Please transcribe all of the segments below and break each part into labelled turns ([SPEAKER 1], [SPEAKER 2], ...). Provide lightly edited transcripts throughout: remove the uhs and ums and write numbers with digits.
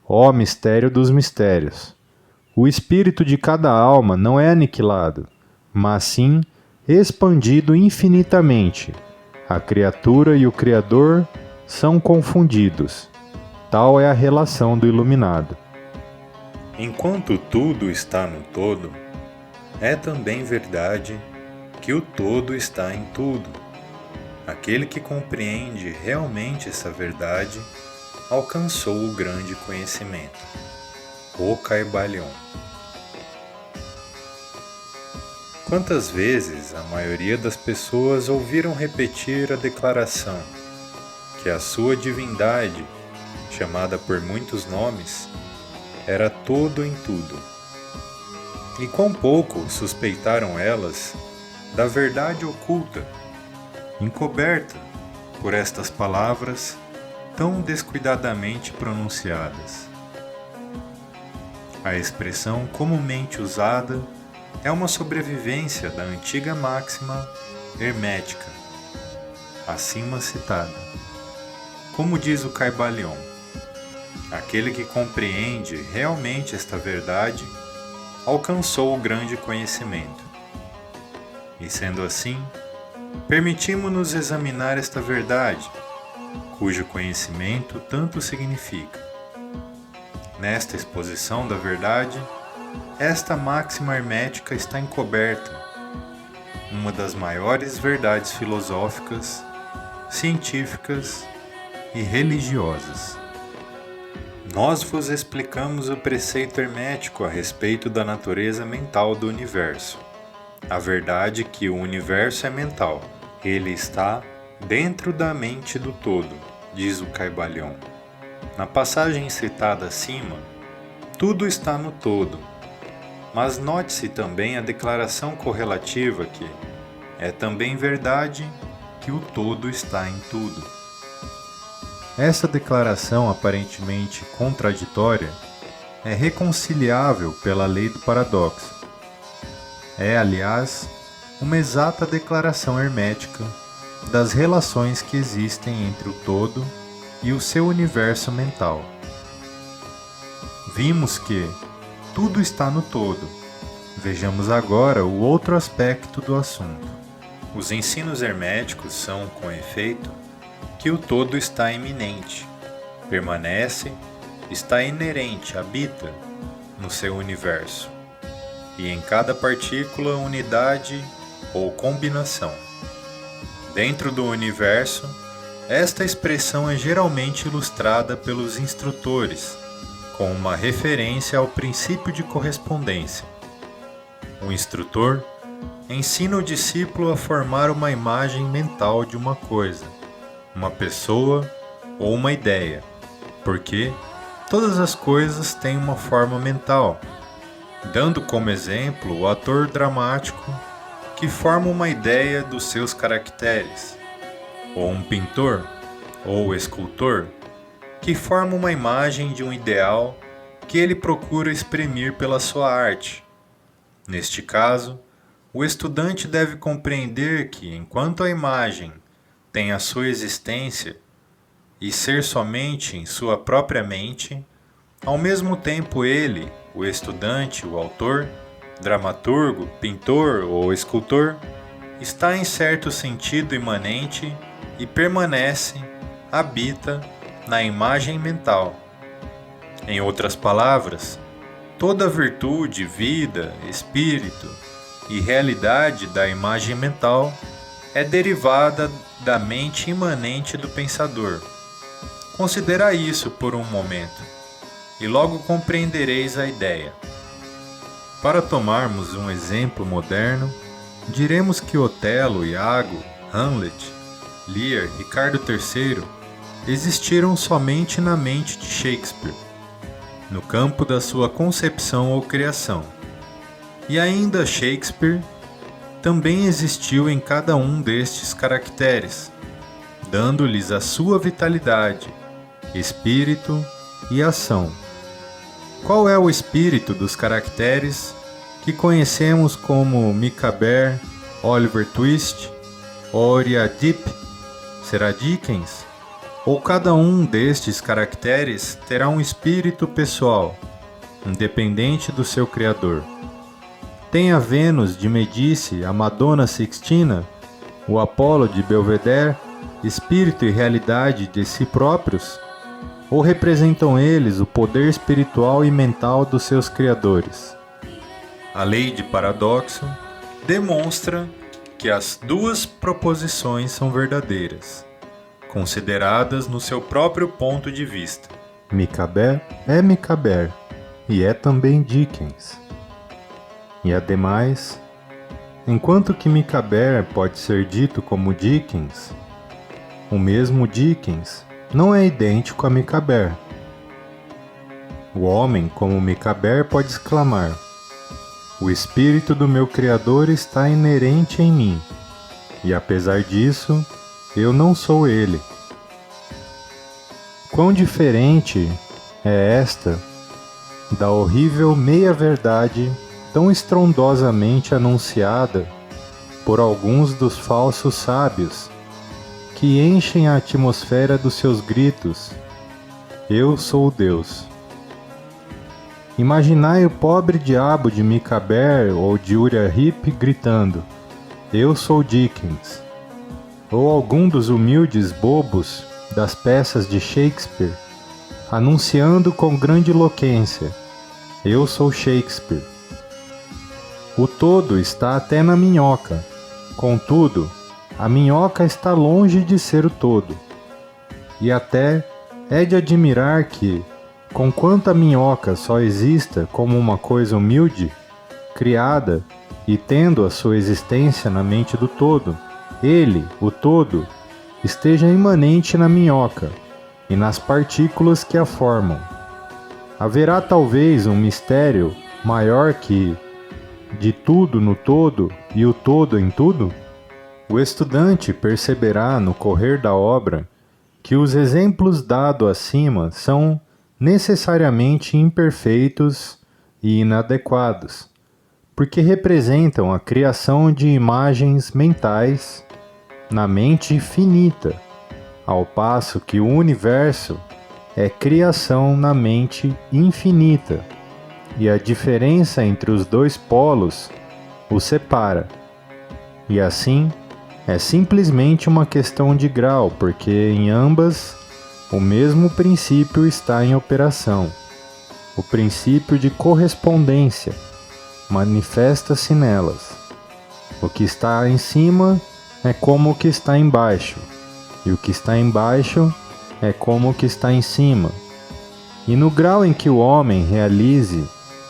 [SPEAKER 1] Ó mistério dos mistérios! O espírito de cada alma não é aniquilado, mas sim expandido infinitamente. A criatura e o Criador são confundidos. Tal é a relação do iluminado.
[SPEAKER 2] Enquanto tudo está no todo, é também verdade que o todo está em tudo. Aquele que compreende realmente essa verdade alcançou o grande conhecimento. O Kybalion. Quantas vezes a maioria das pessoas ouviram repetir a declaração que a sua divindade, chamada por muitos nomes, era todo em tudo? E quão pouco suspeitaram elas da verdade oculta, encoberta por estas palavras tão descuidadamente pronunciadas. A expressão comumente usada é uma sobrevivência da antiga máxima hermética, acima citada. Como diz o Kybalion, aquele que compreende realmente esta verdade alcançou o grande conhecimento. E sendo assim, permitimos-nos examinar esta verdade, cujo conhecimento tanto significa. Nesta exposição da verdade, esta máxima hermética está encoberta, uma das maiores verdades filosóficas, científicas e religiosas. Nós vos explicamos o preceito hermético a respeito da natureza mental do universo. A verdade que o universo é mental. Ele está dentro da mente do todo, diz o Kybalion. Na passagem citada acima, tudo está no todo. Mas note-se também a declaração correlativa que é também verdade que o todo está em tudo. Essa declaração aparentemente contraditória é reconciliável pela lei do paradoxo. É, aliás, uma exata declaração hermética das relações que existem entre o todo e o seu universo mental. Vimos que tudo está no todo. Vejamos agora o outro aspecto do assunto. Os ensinos herméticos são, com efeito, que o todo está iminente, permanece, está inerente, habita no seu universo, e em cada partícula, unidade ou combinação. Dentro do universo, esta expressão é geralmente ilustrada pelos instrutores, com uma referência ao princípio de correspondência. O instrutor ensina o discípulo a formar uma imagem mental de uma coisa, uma pessoa ou uma ideia, porque todas as coisas têm uma forma mental, dando como exemplo o ator dramático que forma uma ideia dos seus caracteres, ou um pintor ou escultor que forma uma imagem de um ideal que ele procura exprimir pela sua arte. Neste caso, o estudante deve compreender que, enquanto a imagem tem a sua existência e ser somente em sua própria mente, ao mesmo tempo ele, o estudante, o autor, dramaturgo, pintor ou escultor, está em certo sentido imanente e permanece, habita na imagem mental. Em outras palavras, toda virtude, vida, espírito e realidade da imagem mental é derivada da mente imanente do pensador. Considera isso por um momento, e logo compreendereis a ideia. Para tomarmos um exemplo moderno, diremos que Otelo, Iago, Hamlet, Lear, Ricardo III existiram somente na mente de Shakespeare, no campo da sua concepção ou criação. E ainda Shakespeare também existiu em cada um destes caracteres, dando-lhes a sua vitalidade, espírito e ação. Qual é o espírito dos caracteres que conhecemos como Micawber, Oliver Twist, Oriya Deep? Será Dickens? Ou cada um destes caracteres terá um espírito pessoal, independente do seu criador. Tem a Vênus de Medici, a Madonna Sixtina, o Apolo de Belvedere, espírito e realidade de si próprios? Ou representam eles o poder espiritual e mental dos seus criadores? A lei de paradoxo demonstra que as duas proposições são verdadeiras, consideradas no seu próprio ponto de vista.
[SPEAKER 1] Micabé é Micabé e é também Dickens. E ademais, enquanto que Micabé pode ser dito como Dickens, o mesmo Dickens não é idêntico a Micabé. O homem, como Micabé, pode exclamar: o espírito do meu Criador está inerente em mim, e apesar disso, eu não sou ele. Quão diferente é esta da horrível meia-verdade tão estrondosamente anunciada por alguns dos falsos sábios, que enchem a atmosfera dos seus gritos: eu sou Deus. Imaginai o pobre diabo de Micabé ou de Uriah Heep gritando: eu sou Dickens. Ou algum dos humildes bobos das peças de Shakespeare, anunciando com grandiloquência: eu sou Shakespeare. O todo está até na minhoca, contudo, a minhoca está longe de ser o todo. E até é de admirar que, conquanto a minhoca só exista como uma coisa humilde, criada e tendo a sua existência na mente do todo, ele, o todo, esteja imanente na minhoca e nas partículas que a formam. Haverá talvez um mistério maior que de tudo no todo e o todo em tudo? O estudante perceberá no correr da obra que os exemplos dados acima são necessariamente imperfeitos e inadequados, porque representam a criação de imagens mentais na mente finita, ao passo que o universo é criação na mente infinita, e a diferença entre os dois polos os separa. E assim, é simplesmente uma questão de grau, porque em ambas o mesmo princípio está em operação. O princípio de correspondência manifesta-se nelas. O que está em cima é como o que está embaixo, e o que está embaixo é como o que está em cima. E no grau em que o homem realize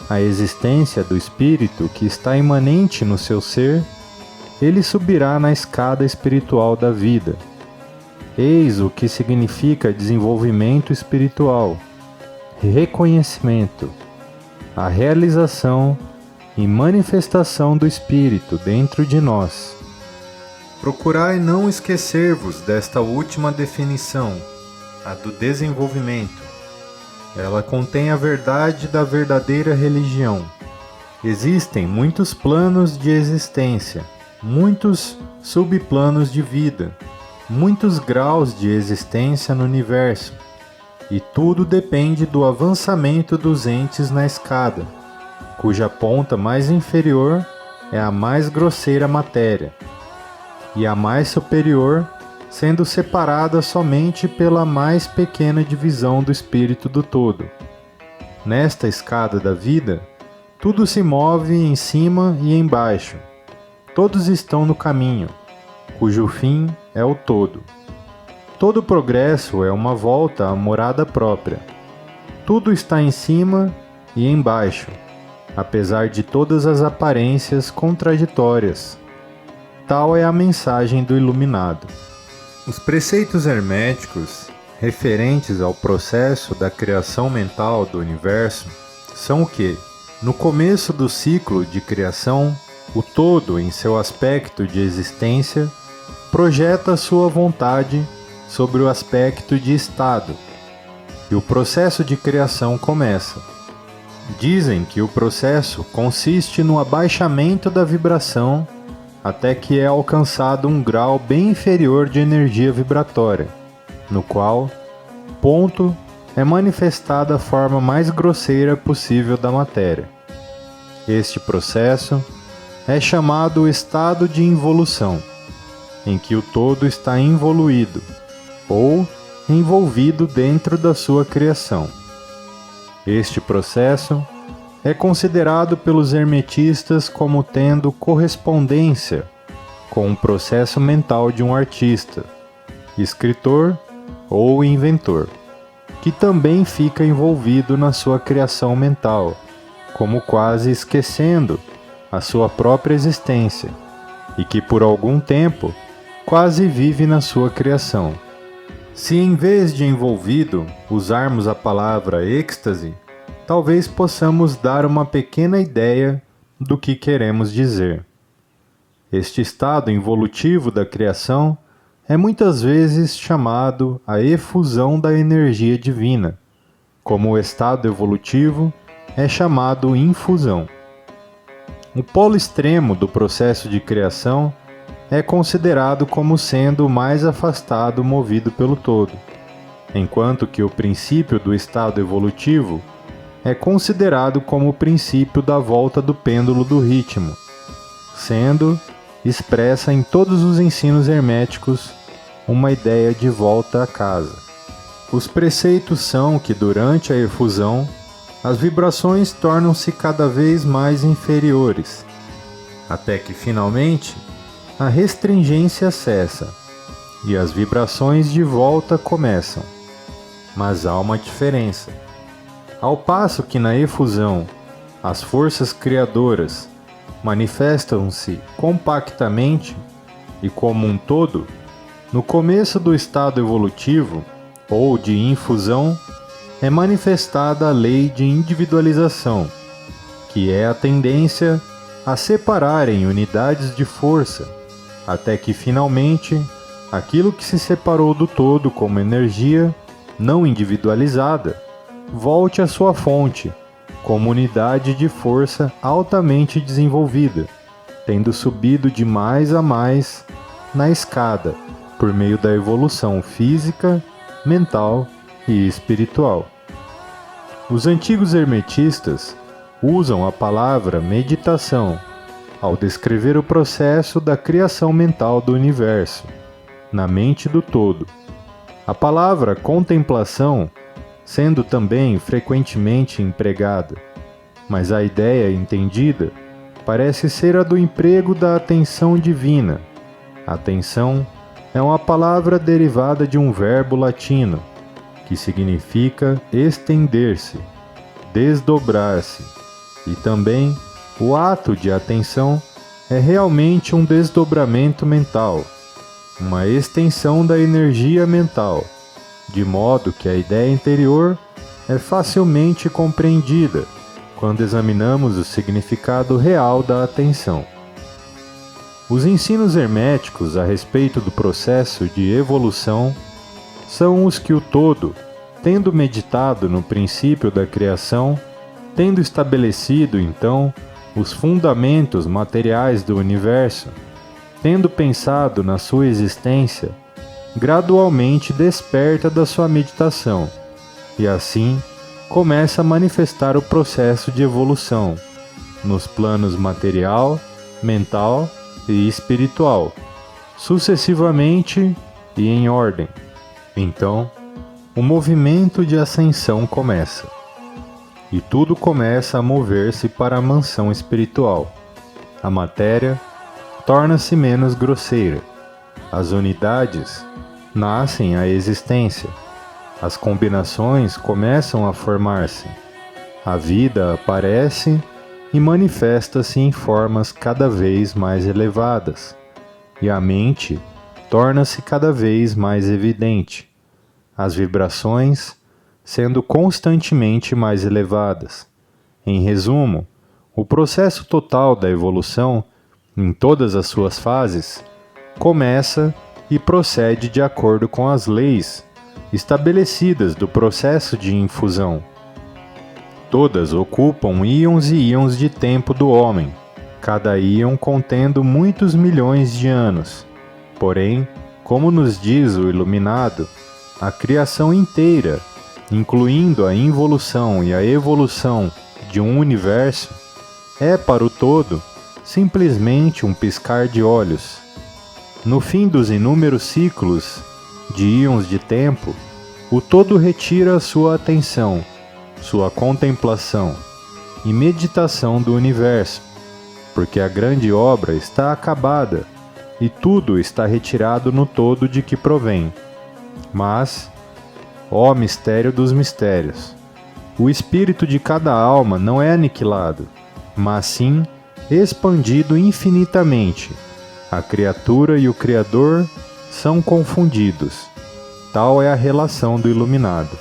[SPEAKER 1] a existência do espírito que está imanente no seu ser, ele subirá na escada espiritual da vida. Eis o que significa desenvolvimento espiritual, reconhecimento, a realização e manifestação do Espírito dentro de nós.
[SPEAKER 2] Procurai não esquecer-vos desta última definição, a do desenvolvimento. Ela contém a verdade da verdadeira religião. Existem muitos planos de existência, muitos subplanos de vida, muitos graus de existência no universo, e tudo depende do avançamento dos entes na escada, cuja ponta mais inferior é a mais grosseira matéria, e a mais superior sendo separada somente pela mais pequena divisão do espírito do todo. Nesta escada da vida, tudo se move em cima e embaixo. Todos estão no caminho, cujo fim é o todo. Todo progresso é uma volta à morada própria. Tudo está em cima e embaixo, apesar de todas as aparências contraditórias. Tal é a mensagem do iluminado. Os preceitos herméticos, referentes ao processo da criação mental do universo, são o que, no começo do ciclo de criação, o todo, em seu aspecto de existência, projeta sua vontade sobre o aspecto de estado, e o processo de criação começa. Dizem que o processo consiste no abaixamento da vibração até que é alcançado um grau bem inferior de energia vibratória,
[SPEAKER 1] no qual ponto é manifestada a forma mais grosseira possível da matéria. Este processo é chamado estado de involução, em que o todo está involuído, ou envolvido dentro da sua criação. Este processo é considerado pelos hermetistas como tendo correspondência com o processo mental de um artista, escritor ou inventor, que também fica envolvido na sua criação mental, como quase esquecendo a sua própria existência, e que por algum tempo quase vive na sua criação. Se em vez de envolvido usarmos a palavra êxtase, talvez possamos dar uma pequena ideia do que queremos dizer. Este estado involutivo da criação é muitas vezes chamado a efusão da energia divina, como o estado evolutivo é chamado infusão. O polo extremo do processo de criação é considerado como sendo o mais afastado movido pelo todo, enquanto que o princípio do estado evolutivo é considerado como o princípio da volta do pêndulo do ritmo, sendo expressa em todos os ensinos herméticos uma ideia de volta a casa. Os preceitos são que durante a efusão, as vibrações tornam-se cada vez mais inferiores, até que finalmente a restringência cessa e as vibrações de volta começam. Mas há uma diferença. Ao passo que na efusão as forças criadoras manifestam-se compactamente e como um todo, no começo do estado evolutivo ou de infusão é manifestada a lei de individualização, que é a tendência a separar em unidades de força, até que finalmente aquilo que se separou do todo como energia não individualizada volte à sua fonte como unidade de força altamente desenvolvida, tendo subido de mais a mais na escada por meio da evolução física, mental e espiritual. Os antigos hermetistas usam a palavra meditação ao descrever o processo da criação mental do universo, na mente do todo. A palavra contemplação sendo também frequentemente empregada, mas a ideia entendida parece ser a do emprego da atenção divina. Atenção é uma palavra derivada de um verbo latino, que significa estender-se, desdobrar-se, e também o ato de atenção é realmente um desdobramento mental, uma extensão da energia mental, de modo que a ideia interior é facilmente compreendida quando examinamos o significado real da atenção. Os ensinos herméticos a respeito do processo de evolução são os que o todo, tendo meditado no princípio da criação, tendo estabelecido então os fundamentos materiais do universo, tendo pensado na sua existência, gradualmente desperta da sua meditação e assim começa a manifestar o processo de evolução nos planos material, mental e espiritual, sucessivamente e em ordem. Então, o movimento de ascensão começa, e tudo começa a mover-se para a mansão espiritual. A matéria torna-se menos grosseira, as unidades nascem à existência, as combinações começam a formar-se, a vida aparece e manifesta-se em formas cada vez mais elevadas, e a mente torna-se cada vez mais evidente, as vibrações sendo constantemente mais elevadas. Em resumo, o processo total da evolução, em todas as suas fases, começa e procede de acordo com as leis estabelecidas do processo de infusão. Todas ocupam íons e íons de tempo do homem, cada íon contendo muitos milhões de anos. Porém, como nos diz o Iluminado, a criação inteira, incluindo a involução e a evolução de um universo, é para o todo simplesmente um piscar de olhos. No fim dos inúmeros ciclos de íons de tempo, o todo retira sua atenção, sua contemplação e meditação do universo, porque a grande obra está acabada e tudo está retirado no todo de que provém. Mas, ó mistério dos mistérios, o espírito de cada alma não é aniquilado, mas sim expandido infinitamente. A criatura e o Criador são confundidos. Tal é a relação do iluminado.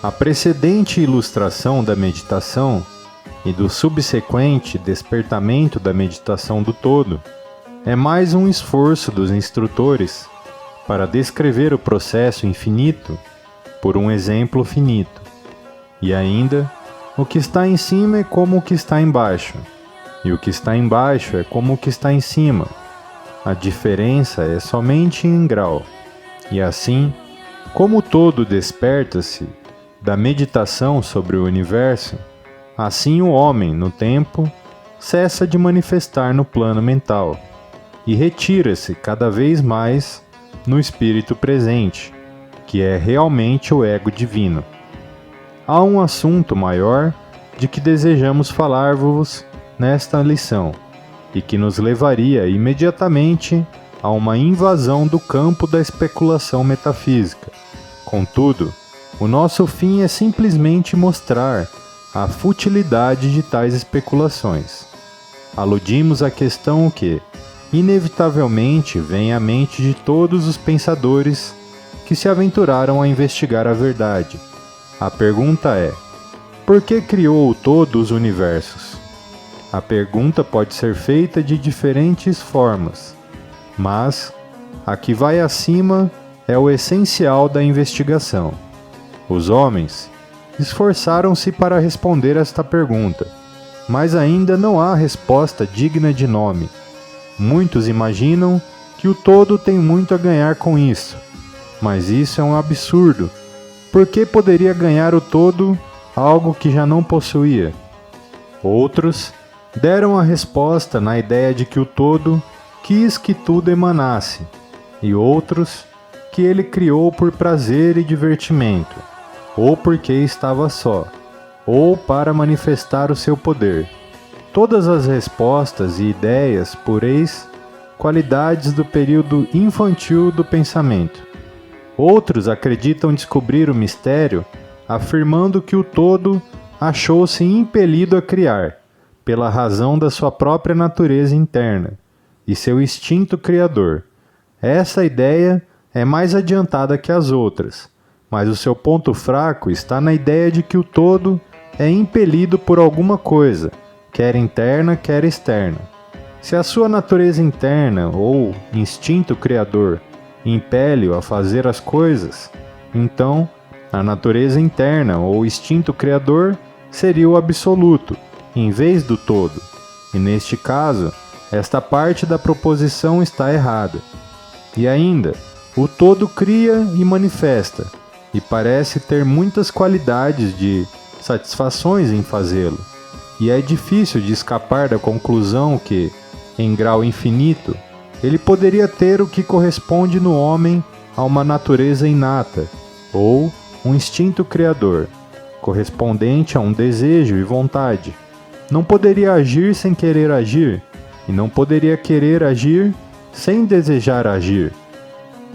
[SPEAKER 1] A precedente ilustração da meditação e do subsequente despertamento da meditação do todo é mais um esforço dos instrutores para descrever o processo infinito por um exemplo finito. E ainda, o que está em cima é como o que está embaixo, e o que está embaixo é como o que está em cima. A diferença é somente em grau. E assim, como o todo desperta-se da meditação sobre o universo, assim o homem, no tempo, cessa de manifestar no plano mental e retira-se cada vez mais no espírito presente, que é realmente o ego divino. Há um assunto maior de que desejamos falar-vos nesta lição, e que nos levaria imediatamente a uma invasão do campo da especulação metafísica. Contudo, o nosso fim é simplesmente mostrar a futilidade de tais especulações. Aludimos à questão que, inevitavelmente, vem à mente de todos os pensadores que se aventuraram a investigar a verdade. A pergunta é: por que criou o todo os universos? A pergunta pode ser feita de diferentes formas, mas a que vai acima é o essencial da investigação. Os homens esforçaram-se para responder esta pergunta, mas ainda não há resposta digna de nome. Muitos imaginam que o todo tem muito a ganhar com isso, mas isso é um absurdo. Por que poderia ganhar o todo algo que já não possuía? Outros deram a resposta na ideia de que o todo quis que tudo emanasse, e outros que ele criou por prazer e divertimento, ou porque estava só, ou para manifestar o seu poder. Todas as respostas e ideias pureis qualidades do período infantil do pensamento. Outros acreditam descobrir o mistério afirmando que o todo achou-se impelido a criar, pela razão da sua própria natureza interna e seu instinto criador. Essa ideia é mais adiantada que as outras, mas o seu ponto fraco está na ideia de que o todo é impelido por alguma coisa, quer interna, quer externa. Se a sua natureza interna ou instinto criador impele-o a fazer as coisas, então a natureza interna ou instinto criador seria o absoluto, em vez do todo, e neste caso, esta parte da proposição está errada. E ainda, o todo cria e manifesta, e parece ter muitas qualidades de satisfações em fazê-lo, e é difícil de escapar da conclusão que, em grau infinito, ele poderia ter o que corresponde no homem a uma natureza inata, ou um instinto criador, correspondente a um desejo e vontade. Não poderia agir sem querer agir, e não poderia querer agir sem desejar agir,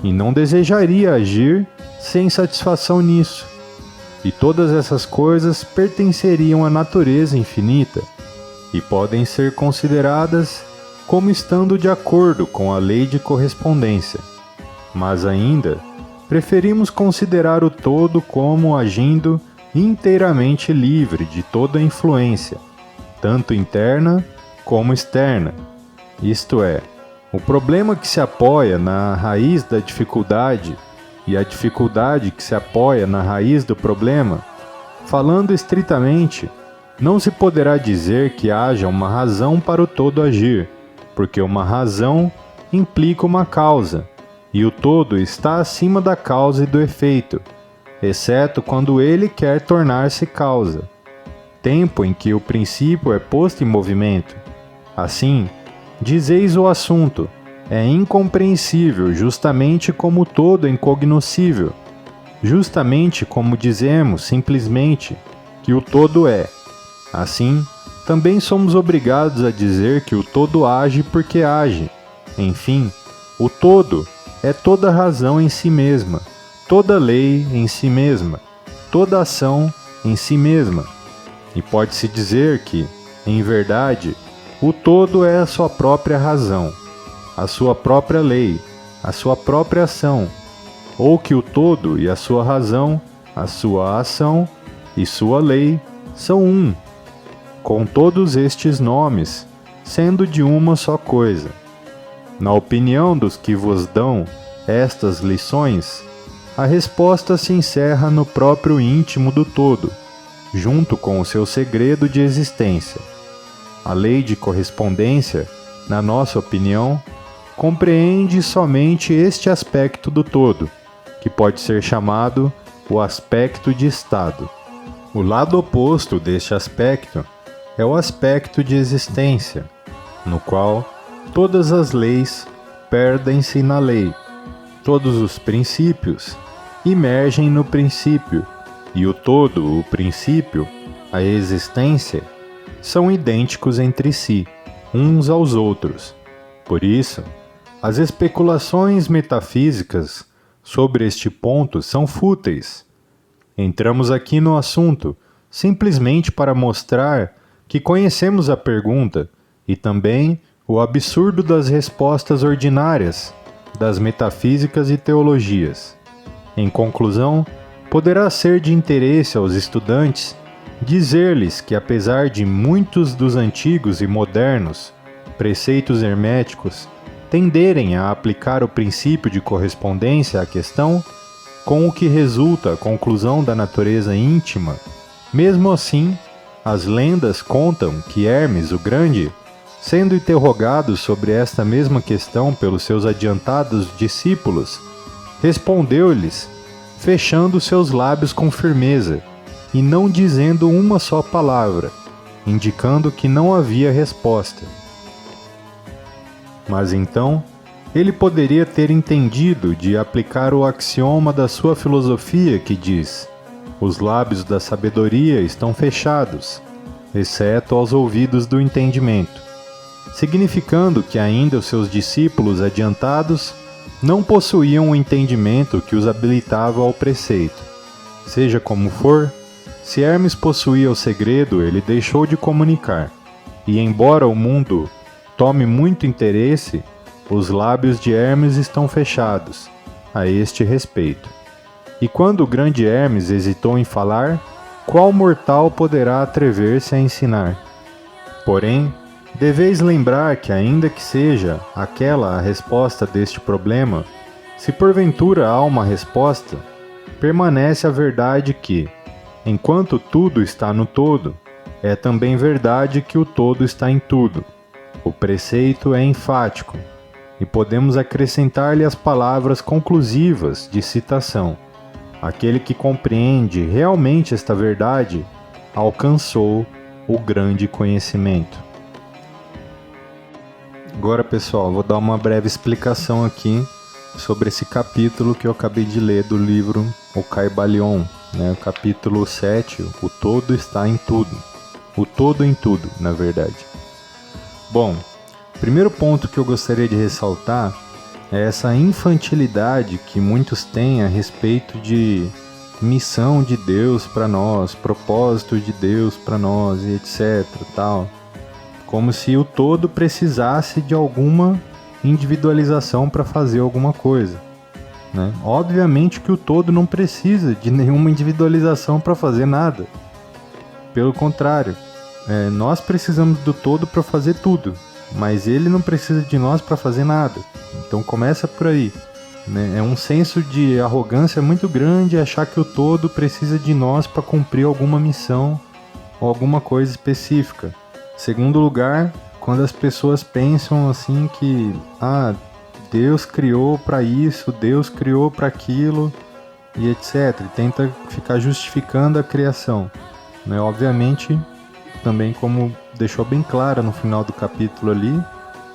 [SPEAKER 1] e não desejaria agir sem satisfação nisso. E todas essas coisas pertenceriam à natureza infinita, e podem ser consideradas como estando de acordo com a lei de correspondência. Mas ainda, preferimos considerar o todo como agindo inteiramente livre de toda influência, tanto interna como externa. Isto é, o problema que se apoia na raiz da dificuldade e a dificuldade que se apoia na raiz do problema, falando estritamente, não se poderá dizer que haja uma razão para o todo agir, porque uma razão implica uma causa, e o todo está acima da causa e do efeito, exceto quando ele quer tornar-se causa, tempo em que o princípio é posto em movimento. Assim, dizeis o assunto, é incompreensível, justamente como o todo é incognoscível, justamente como dizemos, simplesmente, que o todo é. Assim, também somos obrigados a dizer que o todo age porque age. Enfim, o todo é toda razão em si mesma, toda lei em si mesma, toda ação em si mesma. E pode-se dizer que, em verdade, o todo é a sua própria razão, a sua própria lei, a sua própria ação, ou que o todo e a sua razão, a sua ação e sua lei são um, com todos estes nomes, sendo de uma só coisa. Na opinião dos que vos dão estas lições, a resposta se encerra no próprio íntimo do todo, junto com o seu segredo de existência. A lei de correspondência, na nossa opinião, compreende somente este aspecto do todo, que pode ser chamado o aspecto de estado. O lado oposto deste aspecto é o aspecto de existência, no qual todas as leis perdem-se na lei, todos os princípios emergem no princípio, e o todo, o princípio, a existência, são idênticos entre si, uns aos outros. Por isso, as especulações metafísicas sobre este ponto são fúteis. Entramos aqui no assunto simplesmente para mostrar que conhecemos a pergunta e também o absurdo das respostas ordinárias, das metafísicas e teologias. Em conclusão, poderá ser de interesse aos estudantes dizer-lhes que, apesar de muitos dos antigos e modernos preceitos herméticos tenderem a aplicar o princípio de correspondência à questão, com o que resulta a conclusão da natureza íntima, mesmo assim, as lendas contam que Hermes o Grande, sendo interrogado sobre esta mesma questão pelos seus adiantados discípulos, respondeu-lhes, fechando seus lábios com firmeza, e não dizendo uma só palavra, indicando que não havia resposta. Mas então, ele poderia ter entendido de aplicar o axioma da sua filosofia que diz: os lábios da sabedoria estão fechados, exceto aos ouvidos do entendimento, significando que ainda os seus discípulos adiantados não possuíam o entendimento que os habilitava ao preceito. Seja como for, se Hermes possuía o segredo, ele deixou de comunicar, e embora o mundo tome muito interesse, os lábios de Hermes estão fechados a este respeito. E quando o grande Hermes hesitou em falar, qual mortal poderá atrever-se a ensinar? Porém, deveis lembrar que, ainda que seja aquela a resposta deste problema, se porventura há uma resposta, permanece a verdade que, enquanto tudo está no todo, é também verdade que o todo está em tudo. O preceito é enfático, e podemos acrescentar-lhe as palavras conclusivas de citação. Aquele que compreende realmente esta verdade alcançou o grande conhecimento. Agora, pessoal, vou dar uma breve explicação aqui sobre esse capítulo que eu acabei de ler do livro O Caibalion, o capítulo 7, o todo está em tudo. O todo em tudo, na verdade. Bom, o primeiro ponto que eu gostaria de ressaltar é essa infantilidade que muitos têm a respeito de missão de Deus para nós, propósito de Deus para nós e etc. tal. Como se o todo precisasse de alguma individualização para fazer alguma coisa. Obviamente que o todo não precisa de nenhuma individualização para fazer nada. Pelo contrário, nós precisamos do todo para fazer tudo, mas ele não precisa de nós para fazer nada. Então começa por aí. É um senso de arrogância muito grande achar que o todo precisa de nós para cumprir alguma missão ou alguma coisa específica. Segundo lugar, quando as pessoas pensam assim que Deus criou para isso, Deus criou para aquilo e etc. E tenta ficar justificando a criação, né? Obviamente, também como deixou bem clara no final do capítulo ali,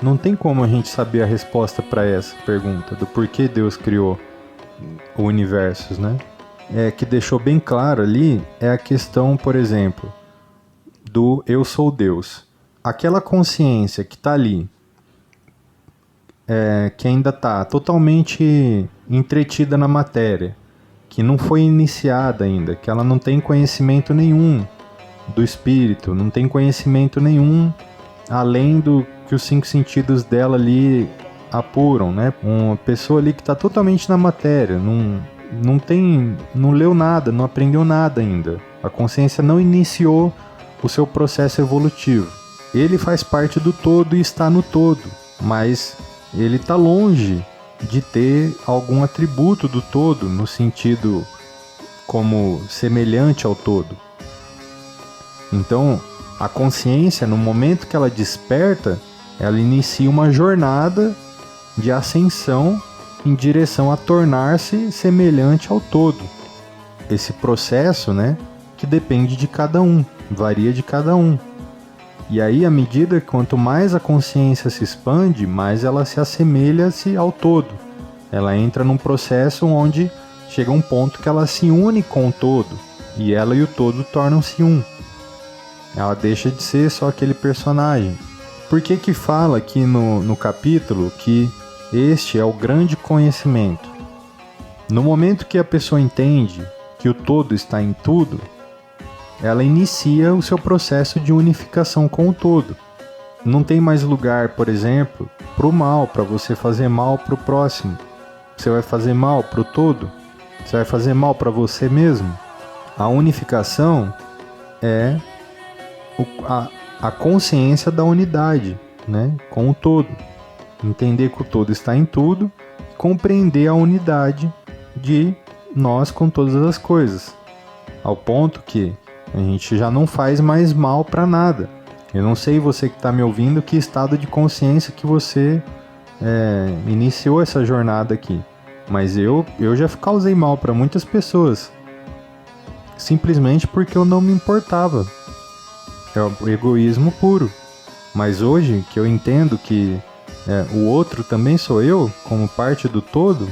[SPEAKER 1] não tem como a gente saber a resposta para essa pergunta, do porquê Deus criou o universo, né? Que deixou bem claro ali é a questão, por exemplo, do eu sou Deus. Aquela consciência que está ali, que ainda está totalmente entretida na matéria, que não foi iniciada ainda, que ela não tem conhecimento nenhum do espírito, não tem conhecimento nenhum além do que os 5 sentidos dela ali apuram, né? Uma pessoa ali que está totalmente na matéria, não leu nada, não aprendeu nada ainda. A consciência não iniciou o seu processo evolutivo. Ele faz parte do todo e está no todo, mas ele está longe de ter algum atributo do todo, no sentido como semelhante ao todo. Então, a consciência, no momento que ela desperta, ela inicia uma jornada de ascensão em direção a tornar-se semelhante ao todo. Esse processo, né, que depende de cada um, varia de cada um. E aí, à medida que quanto mais a consciência se expande, mais ela se assemelha-se ao todo. Ela entra num processo onde chega um ponto que ela se une com o todo, e ela e o todo tornam-se um. Ela deixa de ser só aquele personagem. Por que que fala aqui no capítulo que este é o grande conhecimento? No momento que a pessoa entende que o todo está em tudo, ela inicia o seu processo de unificação com o todo. Não tem mais lugar, por exemplo, para o mal, para você fazer mal para o próximo. Você vai fazer mal para o todo? Você vai fazer mal para você mesmo? A unificação é a consciência da unidade, né, com o todo. Entender que o todo está em tudo, compreender a unidade de nós com todas as coisas, ao ponto que a gente já não faz mais mal para nada. Eu não sei, você que está me ouvindo, que estado de consciência que você iniciou essa jornada aqui, mas eu já causei mal para muitas pessoas, simplesmente porque eu não me importava. É o egoísmo puro. Mas hoje que eu entendo que o outro também sou eu, como parte do todo,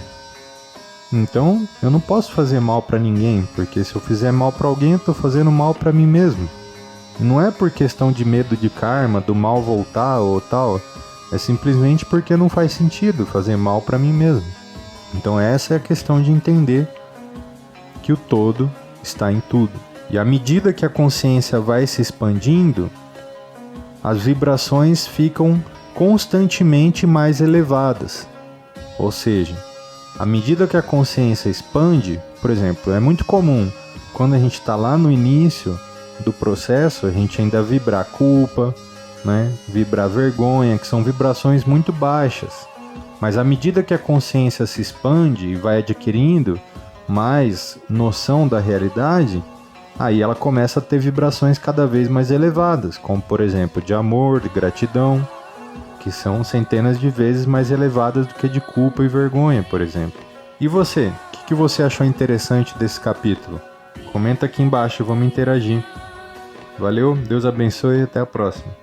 [SPEAKER 1] então eu não posso fazer mal para ninguém, porque se eu fizer mal para alguém, eu estou fazendo mal para mim mesmo. Não é por questão de medo de karma, do mal voltar ou tal, é simplesmente porque não faz sentido fazer mal para mim mesmo. Então essa é a questão de entender que o todo está em tudo. E à medida que a consciência vai se expandindo, as vibrações ficam constantemente mais elevadas. Ou seja, à medida que a consciência expande, por exemplo, é muito comum, quando a gente está lá no início do processo, a gente ainda vibrar culpa, né? Vibrar vergonha, que são vibrações muito baixas. Mas à medida que a consciência se expande e vai adquirindo mais noção da realidade, aí ela começa a ter vibrações cada vez mais elevadas, como por exemplo de amor, de gratidão, que são centenas de vezes mais elevadas do que de culpa e vergonha, por exemplo. E você? O que você achou interessante desse capítulo? Comenta aqui embaixo, vamos interagir. Valeu, Deus abençoe e até a próxima.